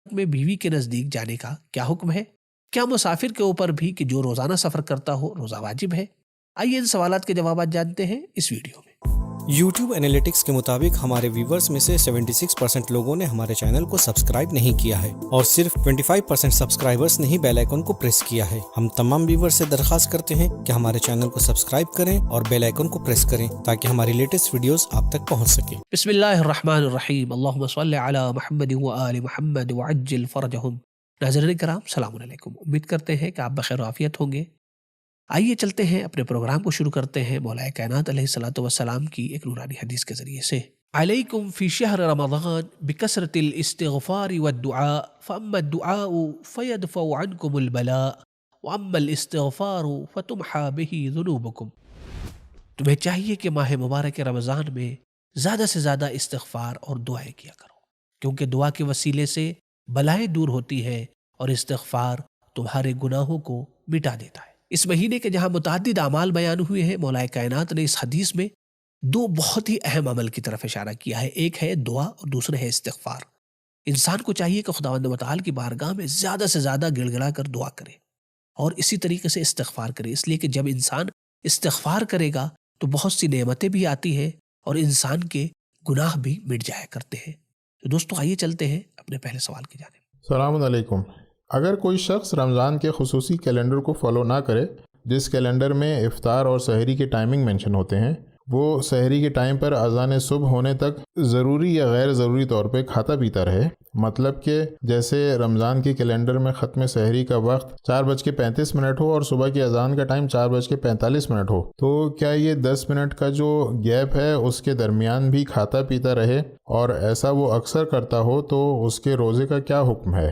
میں بیوی کے نزدیک جانے کا کیا حکم ہے؟ کیا مسافر کے اوپر بھی کہ جو روزانہ سفر کرتا ہو روزہ واجب ہے؟ آئیے ان سوالات کے جوابات جانتے ہیں اس ویڈیو میں۔ یوٹیوب انالیٹکس کے مطابق ہمارے ویورز میں سے 76% لوگوں نے ہمارے چینل کو سبسکرائب نہیں کیا ہے اور صرف 25% سبسکرائبرز نے ہی بیل آئیکن کو پریس کیا ہے۔ ہم تمام ویورز سے درخواست کرتے ہیں کہ ہمارے چینل کو سبسکرائب کریں اور بیل آئیکن کو پریس کریں تاکہ ہماری لیٹسٹ ویڈیوز آپ تک پہنچ سکیں۔ بسم اللہ الرحمن الرحیم، اللہم صلی علی محمد وآل محمد وعجل فرجہم۔ ناظرین کرام السلام علیکم، امید کرتے ہیں کہ آپ بخیر و عافیت ہوں گے۔ آئیے چلتے ہیں اپنے پروگرام کو شروع کرتے ہیں مولا کائنات علیہ الصلوۃ والسلام کی ایک نورانی حدیث کے ذریعے سے۔ علیکم فی شہر رمضان بکثرت الاستغفار والدعاء فاما الدعاء فیدفع عنکم البلاء واما الاستغفار فتمحى به ذنوبکم۔ تمہیں چاہیے کہ ماہ مبارک رمضان میں زیادہ سے زیادہ استغفار اور دعائیں کیا کرو، کیونکہ دعا کے وسیلے سے بلائیں دور ہوتی ہیں اور استغفار تمہارے گناہوں کو مٹا دیتا ہے۔ اس مہینے کے جہاں متعدد اعمال بیان ہوئے ہیں، مولا کائنات نے اس حدیث میں دو بہت ہی اہم عمل کی طرف اشارہ کیا ہے، ایک ہے دعا اور دوسرا ہے استغفار۔ انسان کو چاہیے کہ خداوند متعال کی بارگاہ میں زیادہ سے زیادہ گڑ گڑا کر دعا کرے اور اسی طریقے سے استغفار کرے، اس لیے کہ جب انسان استغفار کرے گا تو بہت سی نعمتیں بھی آتی ہیں اور انسان کے گناہ بھی مٹ جایا کرتے ہیں۔ تو دوستو آئیے چلتے ہیں اپنے پہلے سوال کی جانب۔ السلام علیکم۔ اگر کوئی شخص رمضان کے خصوصی کیلنڈر کو فالو نہ کرے جس کیلنڈر میں افطار اور سحری کے ٹائمنگ مینشن ہوتے ہیں، وہ سحری کے ٹائم پر اذان صبح ہونے تک ضروری یا غیر ضروری طور پہ کھاتا پیتا رہے، مطلب کہ جیسے رمضان کے کیلنڈر میں ختم سحری کا وقت 4:35 ہو اور صبح کی اذان کا ٹائم 4:45 ہو، تو کیا یہ 10 منٹ کا جو گیپ ہے اس کے درمیان بھی کھاتا پیتا رہے اور ایسا وہ اکثر کرتا ہو تو اس کے روزے کا کیا حکم ہے؟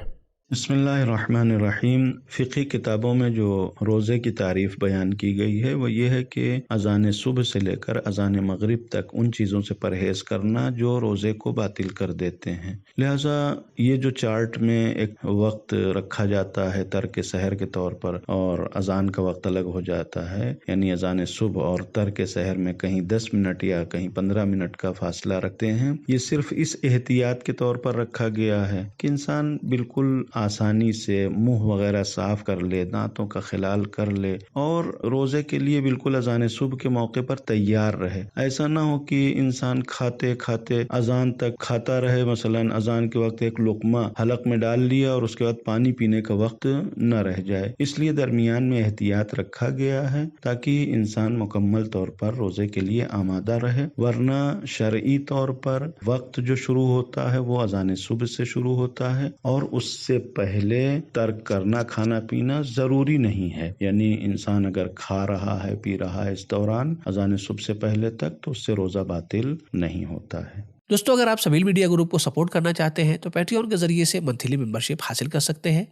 بسم اللہ الرحمن الرحیم۔ فقہی کتابوں میں جو روزے کی تعریف بیان کی گئی ہے وہ یہ ہے کہ اذان صبح سے لے کر اذان مغرب تک ان چیزوں سے پرہیز کرنا جو روزے کو باطل کر دیتے ہیں۔ لہٰذا یہ جو چارٹ میں ایک وقت رکھا جاتا ہے ترک سحر کے طور پر اور اذان کا وقت الگ ہو جاتا ہے، یعنی اذان صبح اور ترک سحر میں کہیں 10 منٹ یا کہیں 15 منٹ کا فاصلہ رکھتے ہیں، یہ صرف اس احتیاط کے طور پر رکھا گیا ہے کہ انسان بالکل آسانی سے منہ وغیرہ صاف کر لے، دانتوں کا خلال کر لے اور روزے کے لیے بالکل اذان صبح کے موقع پر تیار رہے۔ ایسا نہ ہو کہ انسان کھاتے کھاتے اذان تک کھاتا رہے، مثلا اذان کے وقت ایک لقمہ حلق میں ڈال لیا اور اس کے بعد پانی پینے کا وقت نہ رہ جائے۔ اس لیے درمیان میں احتیاط رکھا گیا ہے تاکہ انسان مکمل طور پر روزے کے لیے آمادہ رہے، ورنہ شرعی طور پر وقت جو شروع ہوتا ہے وہ اذان صبح سے شروع ہوتا ہے اور اس سے پہلے ترک کرنا کھانا پینا ضروری نہیں ہے، یعنی انسان اگر کھا رہا ہے پی رہا ہے اس دوران اذان صبح سے پہلے تک تو اس سے روزہ باطل نہیں ہوتا ہے۔ دوستو اگر آپ سبیل میڈیا گروپ کو سپورٹ کرنا چاہتے ہیں تو پیٹریون کے ذریعے سے منتھلی ممبرشپ حاصل کر سکتے ہیں۔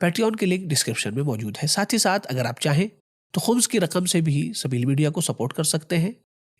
پیٹریون کی لنک ڈسکرپشن میں موجود ہے۔ ساتھ ہی ساتھ اگر آپ چاہیں تو خمس کی رقم سے بھی سبیل میڈیا کو سپورٹ کر سکتے ہیں،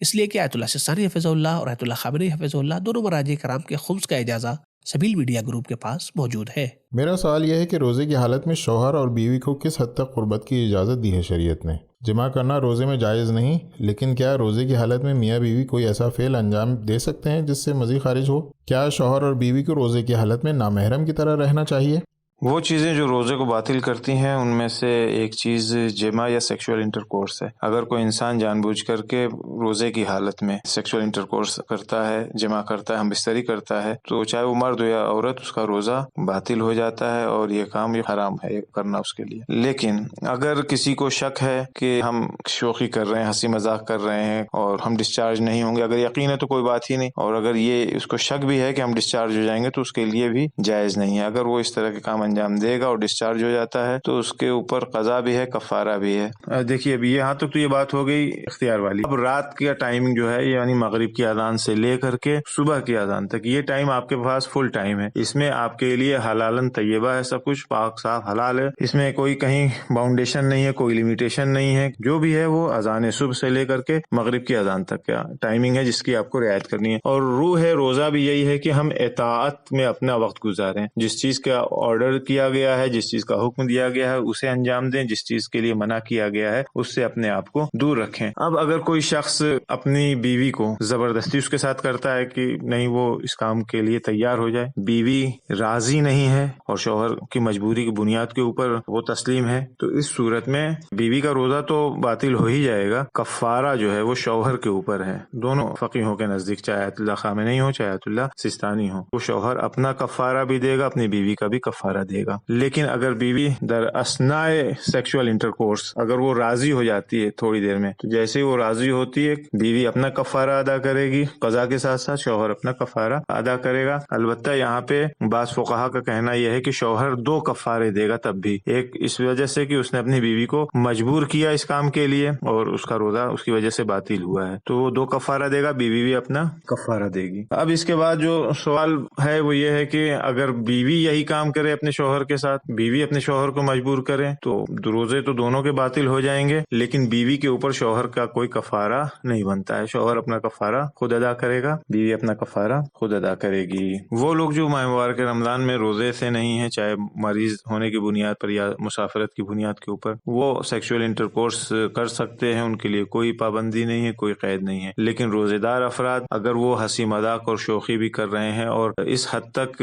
اس لیے کہ آیت اللہ سستانی حفظ اللہ اور آیت اللہ خامنئی حفظ اللہ دونوں مراجع کرام کے خمس کا اجازہ سبیل میڈیا گروپ کے پاس موجود ہے۔ میرا سوال یہ ہے کہ روزے کی حالت میں شوہر اور بیوی کو کس حد تک قربت کی اجازت دی ہے شریعت نے؟ جمع کرنا روزے میں جائز نہیں، لیکن کیا روزے کی حالت میں میاں بیوی کوئی ایسا فعل انجام دے سکتے ہیں جس سے مزید خارج ہو؟ کیا شوہر اور بیوی کو روزے کی حالت میں نامحرم کی طرح رہنا چاہیے؟ وہ چیزیں جو روزے کو باطل کرتی ہیں ان میں سے ایک چیز جمع یا سیکشول انٹرکورس ہے۔ اگر کوئی انسان جان بوجھ کر کے روزے کی حالت میں سیکشول انٹرکورس کرتا ہے، جمع کرتا ہے، ہم بستری کرتا ہے، تو چاہے وہ مرد ہو یا عورت اس کا روزہ باطل ہو جاتا ہے اور یہ کام حرام ہے کرنا اس کے لیے۔ لیکن اگر کسی کو شک ہے کہ ہم شوخی کر رہے ہیں، ہنسی مذاق کر رہے ہیں اور ہم ڈسچارج نہیں ہوں گے، اگر یقین ہے تو کوئی بات ہی نہیں، اور اگر یہ اس کو شک بھی ہے کہ ہم ڈسچارج ہو جائیں گے تو اس کے لیے بھی جائز نہیں ہے۔ اگر وہ اس طرح کے کام انجام دے گا اور ڈسچارج ہو جاتا ہے تو اس کے اوپر قضا بھی ہے، کفارہ بھی ہے۔ دیکھیے ابھی یہاں تک تو یہ بات ہو گئی اختیار والی۔ اب رات کا ٹائمنگ جو ہے یعنی مغرب کی اذان سے لے کر کے صبح کی اذان تک، یہ ٹائم آپ کے پاس فل ٹائم ہے، اس میں آپ کے لیے حلالن طیبہ ہے، سب کچھ پاک صاف حلال ہے، اس میں کوئی کہیں باؤنڈیشن نہیں ہے، کوئی لمیٹیشن نہیں ہے، جو بھی ہے وہ اذان صبح سے لے کر کے مغرب کی اذان تک کا ٹائمنگ ہے جس کی آپ کو رعایت کرنی ہے۔ اور روح ہے روزہ بھی یہی ہے کہ ہم اطاعت میں اپنا وقت گزاریں، جس چیز کا آرڈر کیا گیا ہے، جس چیز کا حکم دیا گیا ہے اسے انجام دیں، جس چیز کے لیے منع کیا گیا ہے اس سے اپنے آپ کو دور رکھیں۔ اب اگر کوئی شخص اپنی بیوی کو زبردستی اس کے ساتھ کرتا ہے کہ نہیں وہ اس کام کے لیے تیار ہو جائے، بیوی راضی نہیں ہے اور شوہر کی مجبوری کی بنیاد کے اوپر وہ تسلیم ہے، تو اس صورت میں بیوی کا روزہ تو باطل ہو ہی جائے گا، کفارہ جو ہے وہ شوہر کے اوپر ہے۔ دونوں فقیہوں کے نزدیک، چاہے آیت اللہ خامنئی ہو چاہے آیت اللہ سستانی ہو، وہ شوہر اپنا کفارہ بھی دے گا، اپنی بیوی کا بھی کفارہ دے گا۔ لیکن اگر بیوی در اثناء سیکشول انٹرکورس اگر وہ راضی ہو جاتی ہے تھوڑی دیر میں، تو جیسے ہی وہ راضی ہوتی ہے بیوی اپنا کفارہ ادا کرے گی، قضا کے ساتھ ساتھ شوہر اپنا کفارہ ادا کرے گا۔ البتہ یہاں پہ بعض فقہا کا کہنا یہ ہے کہ شوہر 2 کفارے دے گا تب بھی، ایک اس وجہ سے کہ اس نے اپنی بیوی کو مجبور کیا اس کام کے لیے اور اس کا روزہ اس کی وجہ سے باطل ہوا ہے، تو وہ 2 کفارہ دے گا، بیوی بھی اپنا کفارہ دے گی۔ اب اس کے بعد جو سوال ہے وہ یہ ہے کہ اگر بیوی یہی کام کرے اپنے شوہر کے ساتھ، بیوی اپنے شوہر کو مجبور کرے، تو روزے تو دونوں کے باطل ہو جائیں گے، لیکن بیوی کے اوپر شوہر کا کوئی کفارہ نہیں بنتا ہے، شوہر اپنا کفارہ خود ادا کرے گا، بیوی اپنا کفارہ خود ادا کرے گی۔ وہ لوگ جو ماہ مبارک رمضان میں روزے سے نہیں ہیں، چاہے مریض ہونے کی بنیاد پر یا مسافرت کی بنیاد کے اوپر، وہ سیکشول انٹرکورس کر سکتے ہیں، ان کے لیے کوئی پابندی نہیں ہے، کوئی قید نہیں ہے۔ لیکن روزے دار افراد اگر وہ ہنسی مذاق اور شوخی بھی کر رہے ہیں اور اس حد تک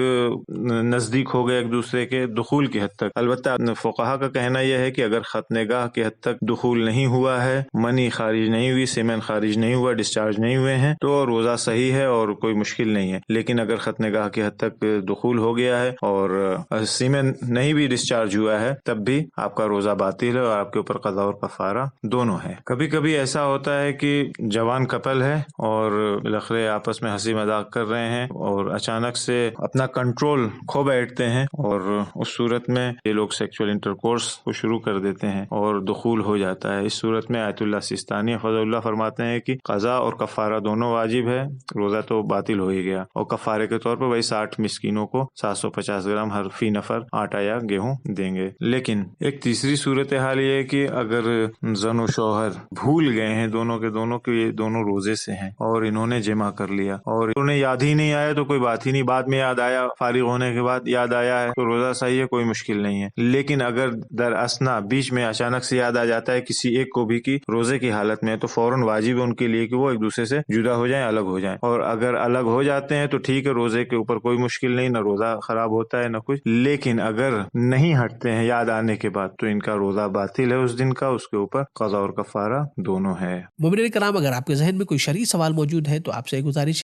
نزدیک ہو گئے ایک دوسرے کے دخول کی حد تک، البتہ فقہا کا کہنا یہ ہے کہ اگر ختنہ گاہ کی حد تک دخول نہیں ہوا ہے، منی خارج نہیں ہوئی، سیمن خارج نہیں ہوا، ڈسچارج نہیں ہوئے ہیں، تو روزہ صحیح ہے اور کوئی مشکل نہیں ہے۔ لیکن اگر ختنہ گاہ کی حد تک دخول ہو گیا ہے اور سیمن نہیں بھی ڈسچارج ہوا ہے، تب بھی آپ کا روزہ باطل ہے اور آپ کے اوپر قضا اور کفارہ دونوں ہے۔ کبھی کبھی ایسا ہوتا ہے کہ جوان کپل ہے اور بلاخرے آپس میں ہنسی مذاق کر رہے ہیں اور اچانک سے اپنا کنٹرول کھو بیٹھتے ہیں، اور اس صورت میں یہ لوگ سیکشول انٹرکورس کو شروع کر دیتے ہیں اور دخول ہو جاتا ہے۔ اس صورت میں آیت اللہ سستانی فضل اللہ فرماتے ہیں کہ قضا اور کفارہ دونوں واجب ہے، روزہ تو باطل ہو ہی گیا، اور کفارے کے طور پر وہی 60 مسکینوں کو 750 گرام ہر فی نفر آٹا یا گیہوں دیں گے۔ لیکن ایک تیسری صورتحال یہ ہے کہ اگر زن و شوہر بھول گئے ہیں دونوں کے دونوں کہ یہ دونوں روزے سے ہیں اور انہوں نے جمع کر لیا اور انہیں یاد ہی نہیں آیا، تو کوئی بات ہی نہیں، بعد میں یاد آیا، فارغ ہونے کے بعد یاد آیا ہے، تو روزہ صحیح ہے، کوئی مشکل نہیں ہے۔ لیکن اگر در اثنا بیچ میں اچانک سے یاد آ جاتا ہے کسی ایک کو بھی کہ روزے کی حالت میں ہے، تو فوراً واجب ہے ان کے لیے کہ وہ ایک دوسرے سے جدا ہو جائیں، الگ ہو جائیں، اور اگر الگ ہو جاتے ہیں تو ٹھیک ہے، روزے کے اوپر کوئی مشکل نہیں، نہ روزہ خراب ہوتا ہے نہ کچھ۔ لیکن اگر نہیں ہٹتے ہیں یاد آنے کے بعد، تو ان کا روزہ باطل ہے اس دن کا، اس کے اوپر قضا اور کفارہ دونوں ہے۔ مومنین کرام، اگر آپ کے ذہن میں کوئی شرعی سوال موجود ہے تو آپ سے گزارش